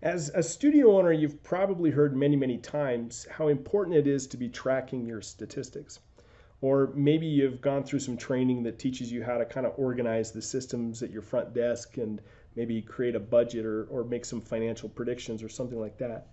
As a studio owner, you've probably heard many, many times how important it is to be tracking your statistics. Or maybe you've gone through some training that teaches you how to kind of organize the systems at your front desk and maybe create a budget or make some financial predictions or something like that.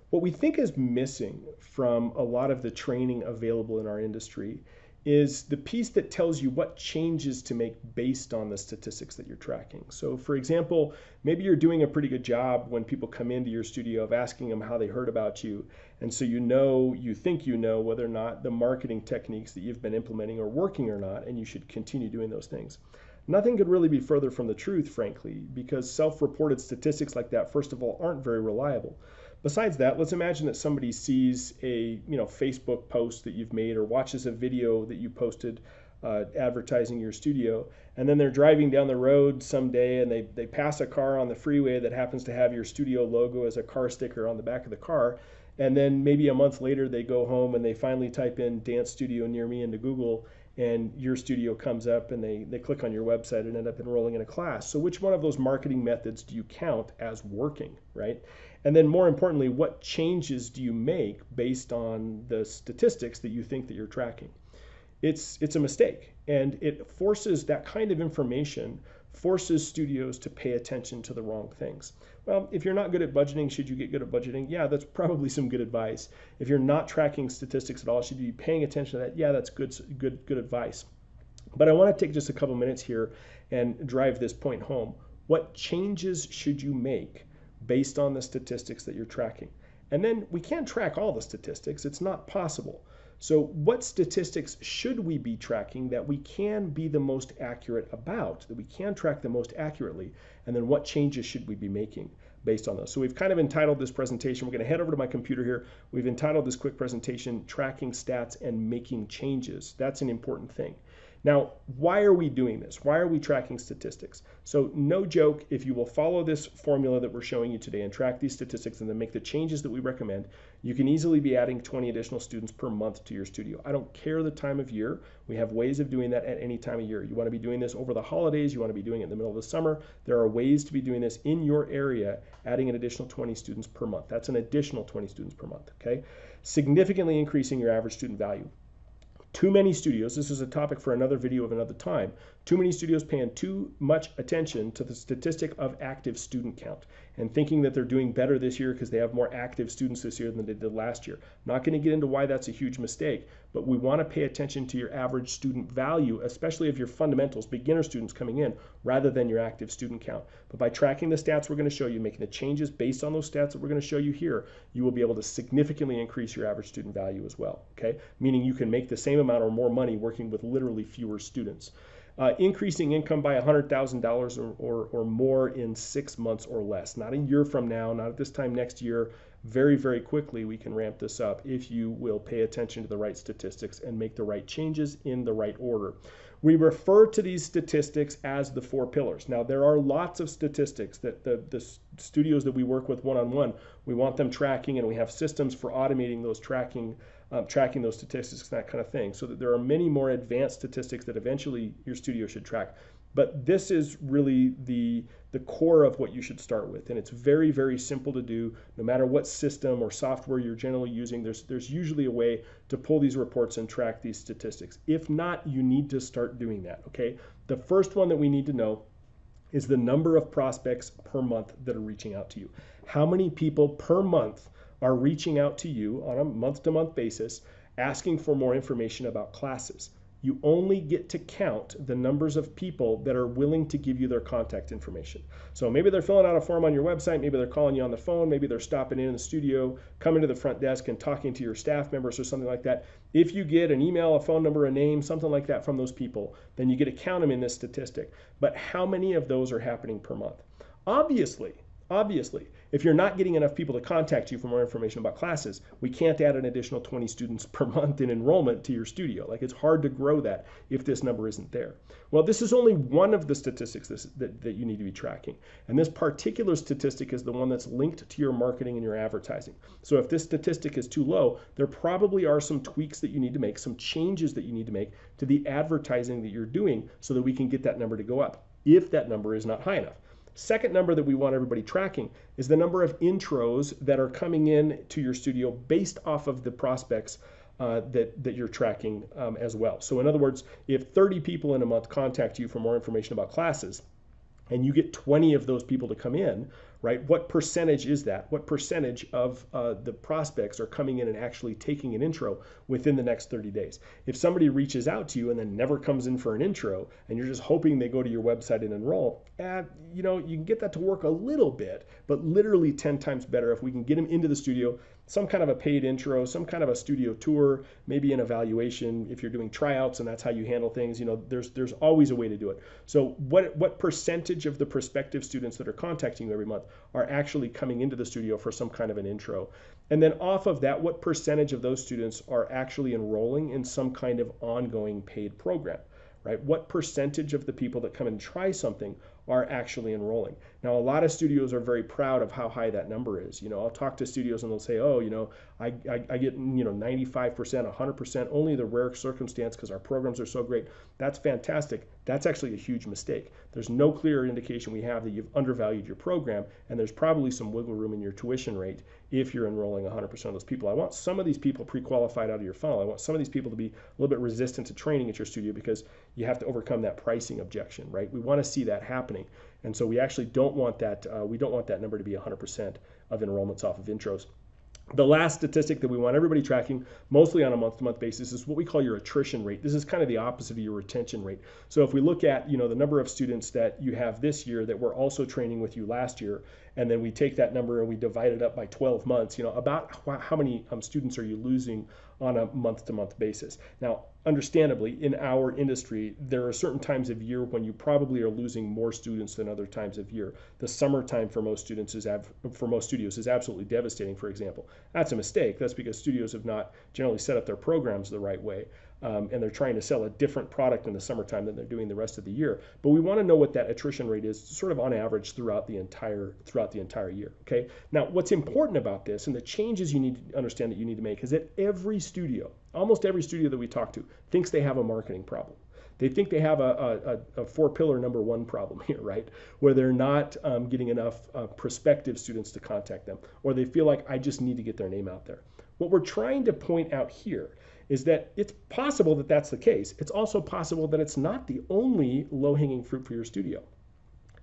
What we think is missing from a lot of the training available in our industry is the piece that tells you what changes to make based on the statistics that you're tracking. So, for example, maybe you're doing a pretty good job when people come into your studio of asking them how they heard about you. And so you think you know whether or not the marketing techniques that you've been implementing are working or not, and you should continue doing those things. Nothing could really be further from the truth, frankly, because self-reported statistics like that, first of all, aren't very reliable. Besides that, let's imagine that somebody sees a Facebook post that you've made or watches a video that you posted advertising your studio, and then they're driving down the road someday and they pass a car on the freeway that happens to have your studio logo as a car sticker on the back of the car, and then maybe a month later they go home and they finally type in dance studio near me into Google, and your studio comes up and they click on your website and end up enrolling in a class. So which one of those marketing methods do you count as working, right? And then more importantly, what changes do you make based on the statistics that you think that you're tracking? It's a mistake, and it forces that kind of information, forces studios to pay attention to the wrong things. Well, if you're not good at budgeting, should you get good at budgeting? Yeah, that's probably some good advice. If you're not tracking statistics at all, should you be paying attention to that? Yeah, that's good advice. But I want to take just a couple minutes here and drive this point home. What changes should you make based on the statistics that you're tracking? And then we can't track all the statistics. It's not possible. So what statistics should we be tracking that we can be the most accurate about, that we can track the most accurately? And then what changes should we be making based on those? So we've kind of entitled this presentation, we're going to head over to my computer here. We've entitled this quick presentation, Tracking Stats and Making Changes. That's an important thing. Now, why are we doing this? Why are we tracking statistics? So no joke, if you will follow this formula that we're showing you today and track these statistics and then make the changes that we recommend, you can easily be adding 20 additional students per month to your studio. I don't care the time of year. We have ways of doing that at any time of year. You want to be doing this over the holidays. You want to be doing it in the middle of the summer. There are ways to be doing this in your area, adding an additional 20 students per month. That's an additional 20 students per month, okay? Significantly increasing your average student value. Too many studios, this is a topic for another video of another time, too many studios paying too much attention to the statistic of active student count and thinking that they're doing better this year because they have more active students this year than they did last year. Not going to get into why that's a huge mistake, but we want to pay attention to your average student value, especially if your fundamentals, beginner students coming in, rather than your active student count. But by tracking the stats we're going to show you, making the changes based on those stats that we're going to show you here, you will be able to significantly increase your average student value as well, okay? Meaning you can make the same amount or more money working with literally fewer students. Increasing income by $100,000 or more in 6 months or less. Not a year from now, not at this time next year. Very, very quickly we can ramp this up if you will pay attention to the right statistics and make the right changes in the right order. We refer to these statistics as the 4 pillars. Now, there are lots of statistics that the studios that we work with one-on-one, we want them tracking, and we have systems for automating those tracking those statistics, that kind of thing. So that there are many more advanced statistics that eventually your studio should track. But this is really the core of what you should start with. And it's very, very simple to do. No matter what system or software you're generally using, there's usually a way to pull these reports and track these statistics. If not, you need to start doing that, okay? The first one that we need to know is the number of prospects per month that are reaching out to you. How many people per month are reaching out to you on a month-to-month basis asking for more information about classes? You only get to count the numbers of people that are willing to give you their contact information. So maybe they're filling out a form on your website, maybe they're calling you on the phone, maybe they're stopping in the studio, coming to the front desk and talking to your staff members or something like that. If you get an email, a phone number, a name, something like that from those people, then you get to count them in this statistic. But how many of those are happening per month? Obviously, if you're not getting enough people to contact you for more information about classes, we can't add an additional 20 students per month in enrollment to your studio. Like, it's hard to grow that if this number isn't there. Well, this is only one of the statistics that you need to be tracking. And this particular statistic is the one that's linked to your marketing and your advertising. So if this statistic is too low, there probably are some tweaks that you need to make, some changes that you need to make to the advertising that you're doing so that we can get that number to go up, if that number is not high enough. Second number that we want everybody tracking is the number of intros that are coming in to your studio based off of the prospects that you're tracking as well. So in other words, if 30 people in a month contact you for more information about classes, and you get 20 of those people to come in, right? What percentage is that? What percentage of the prospects are coming in and actually taking an intro within the next 30 days? If somebody reaches out to you and then never comes in for an intro, and you're just hoping they go to your website and enroll, you can get that to work a little bit, but literally 10 times better if we can get them into the studio, some kind of a paid intro, some kind of a studio tour, maybe an evaluation if you're doing tryouts and that's how you handle things. There's always a way to do it. So what percentage of the prospective students that are contacting you every month are actually coming into the studio for some kind of an intro? And then off of that, what percentage of those students are actually enrolling in some kind of ongoing paid program? Right? What percentage of the people that come and try something are actually enrolling? Now, a lot of studios are very proud of how high that number is. I'll talk to studios and they'll say, oh, I get 95%, 100%, only the rare circumstance because our programs are so great. That's fantastic. That's actually a huge mistake. There's no clear indication we have that you've undervalued your program, and there's probably some wiggle room in your tuition rate if you're enrolling 100% of those people. I want some of these people pre-qualified out of your funnel. I want some of these people to be a little bit resistant to training at your studio because you have to overcome that pricing objection, right? We want to see that happening. And so we actually don't want that, we don't want that number to be 100% of enrollments off of intros. The last statistic that we want everybody tracking, mostly on a month-to-month basis, is what we call your attrition rate. This is kind of the opposite of your retention rate. So if we look at the number of students that you have this year that were also training with you last year, and then we take that number and we divide it up by 12 months, about how many students are you losing on a month-to-month basis. Now, understandably, in our industry, there are certain times of year when you probably are losing more students than other times of year. The summertime for most studios is absolutely devastating, for example. That's a mistake. That's because studios have not generally set up their programs the right way. And they're trying to sell a different product in the summertime than they're doing the rest of the year. But we want to know what that attrition rate is sort of on average throughout the entire year. Okay. Now, what's important about this and the changes you need to understand that you need to make is that every studio, almost every studio that we talk to, thinks they have a marketing problem. They think they have a 4-pillar number 1 problem here, right? Where they're not getting enough prospective students to contact them, or they feel like I just need to get their name out there. What we're trying to point out here is that it's possible that that's the case. It's also possible that it's not the only low-hanging fruit for your studio.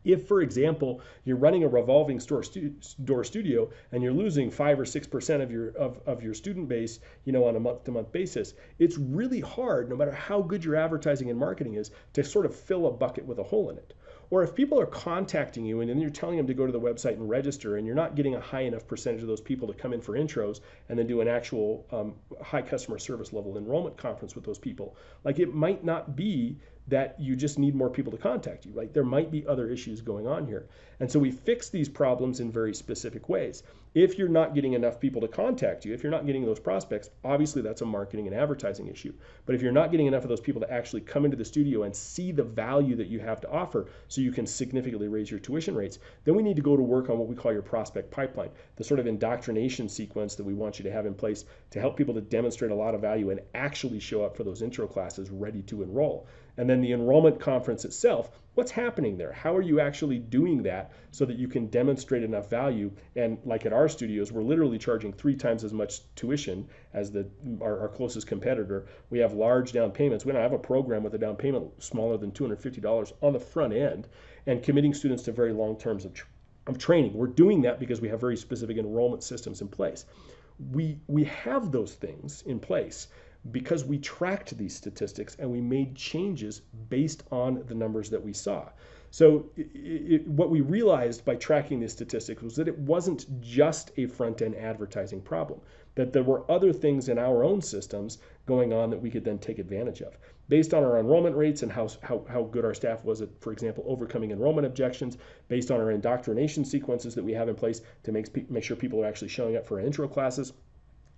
If, for example, you're running a revolving door studio and you're losing 5 or 6% of your student base, on a month-to-month basis, it's really hard, no matter how good your advertising and marketing is, to sort of fill a bucket with a hole in it. Or if people are contacting you and then you're telling them to go to the website and register, and you're not getting a high enough percentage of those people to come in for intros and then do an actual high customer service level enrollment conference with those people, like it might not be that you just need more people to contact you, right? There might be other issues going on here. And so we fix these problems in very specific ways. If you're not getting enough people to contact you, if you're not getting those prospects, obviously that's a marketing and advertising issue. But if you're not getting enough of those people to actually come into the studio and see the value that you have to offer so you can significantly raise your tuition rates, then we need to go to work on what we call your prospect pipeline, the sort of indoctrination sequence that we want you to have in place to help people to demonstrate a lot of value and actually show up for those intro classes ready to enroll. And then the enrollment conference itself, what's happening there? How are you actually doing that so that you can demonstrate enough value? And like at our studios, we're literally charging 3 times as much tuition as our closest competitor. We have large down payments. We don't have a program with a down payment smaller than $250 on the front end, and committing students to very long terms of training. We're doing that because we have very specific enrollment systems in place. We have those things in place because we tracked these statistics and we made changes based on the numbers that we saw. So what we realized by tracking these statistics was that it wasn't just a front-end advertising problem, that there were other things in our own systems going on that we could then take advantage of. Based on our enrollment rates and how good our staff was at, for example, overcoming enrollment objections, based on our indoctrination sequences that we have in place to make sure people are actually showing up for our intro classes,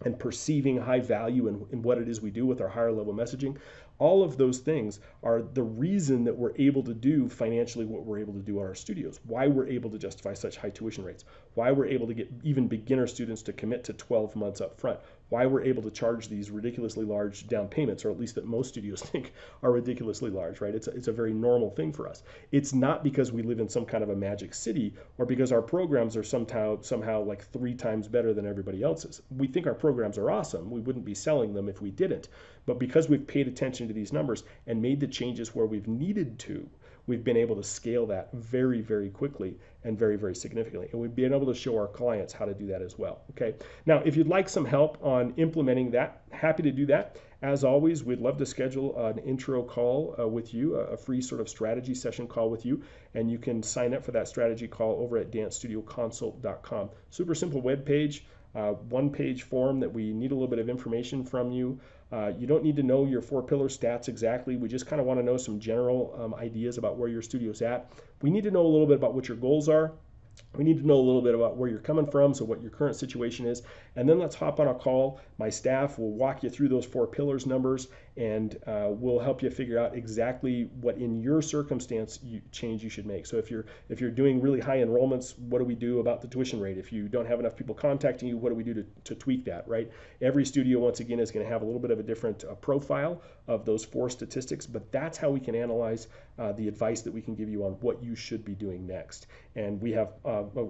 and perceiving high value in what it is we do with our higher level messaging. All of those things are the reason that we're able to do financially what we're able to do on our studios, why we're able to justify such high tuition rates, why we're able to get even beginner students to commit to 12 months up front, why we're able to charge these ridiculously large down payments, or at least that most studios think are ridiculously large, right? It's a very normal thing for us. It's not because we live in some kind of a magic city or because our programs are somehow like 3 times better than everybody else's. We think our programs are awesome. We wouldn't be selling them if we didn't. But because we've paid attention to these numbers and made the changes where we've needed to, we've been able to scale that very, very quickly and very, very significantly. And we've been able to show our clients how to do that as well. Okay. Now, if you'd like some help on implementing that, happy to do that. As always, we'd love to schedule an intro call with you, a free sort of strategy session call with you. And you can sign up for that strategy call over at dancestudioConsult.com. Super simple web page. One-page form that we need a little bit of information from you. You don't need to know your 4-pillar stats exactly. We just kind of want to know some general ideas about where your studio's at. We need to know a little bit about what your goals are. We need to know a little bit about where you're coming from, so what your current situation is, and then let's hop on a call. My staff will walk you through those 4 pillars numbers, and we'll help you figure out exactly what in your circumstance change you should make. So if you're doing really high enrollments, what do we do about the tuition rate? If you don't have enough people contacting you, what do we do to tweak that, right? Every studio, once again, is going to have a little bit of a different profile of those 4 statistics, but that's how we can analyze the advice that we can give you on what you should be doing next. And we have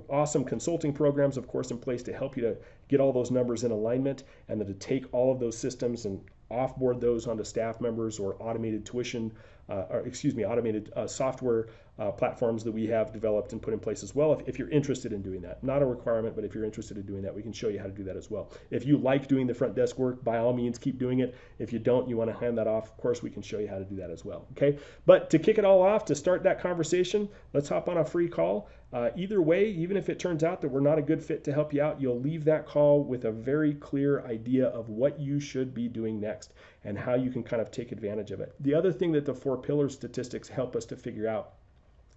awesome consulting programs, of course, in place to help you to get all those numbers in alignment, and then to take all of those systems and offboard those onto staff members or automated tuition, automated software platforms that we have developed and put in place as well. If you're interested in doing that, not a requirement, but if you're interested in doing that, we can show you how to do that as well. If you like doing the front desk work, by all means, keep doing it. If you don't, you want to hand that off, of course, we can show you how to do that as well. Okay. But to kick it all off, to start that conversation, let's hop on a free call. Either way, even if it turns out that we're not a good fit to help you out, you'll leave that call with a very clear idea of what you should be doing next and how you can kind of take advantage of it. The other thing that the 4 pillar statistics help us to figure out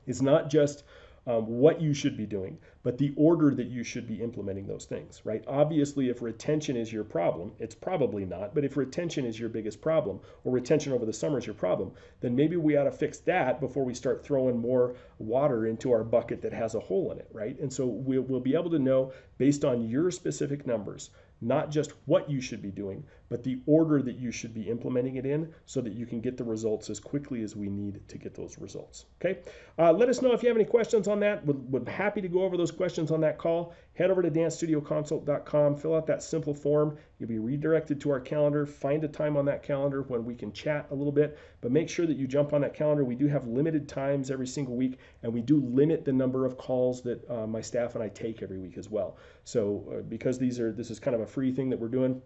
is not just what you should be doing, but the order that you should be implementing those things, right? Obviously, if retention is your problem, it's probably not, but if retention is your biggest problem, or retention over the summer is your problem, then maybe we ought to fix that before we start throwing more water into our bucket that has a hole in it, right? And so we'll be able to know, based on your specific numbers, not just what you should be doing, but the order that you should be implementing it in, so that you can get the results as quickly as we need to get those results. Okay. Let us know if you have any questions on that. We're happy to go over those questions on that call. Head over to dancestudioConsult.com, fill out that simple form. You'll be redirected to our calendar. Find a time on that calendar when we can chat a little bit, but make sure that you jump on that calendar. We do have limited times every single week, and we do limit the number of calls that my staff and I take every week as well. So because this is kind of a free thing that we're doing,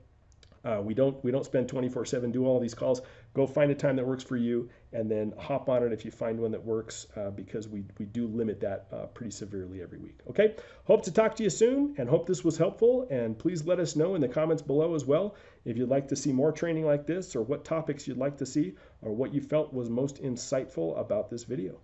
we don't spend 24/7 do all these calls. Go find a time that works for you, and then hop on it if you find one that works, because we do limit that pretty severely every week. Okay. Hope to talk to you soon, and hope this was helpful. And please let us know in the comments below as well if you'd like to see more training like this, or what topics you'd like to see, or what you felt was most insightful about this video.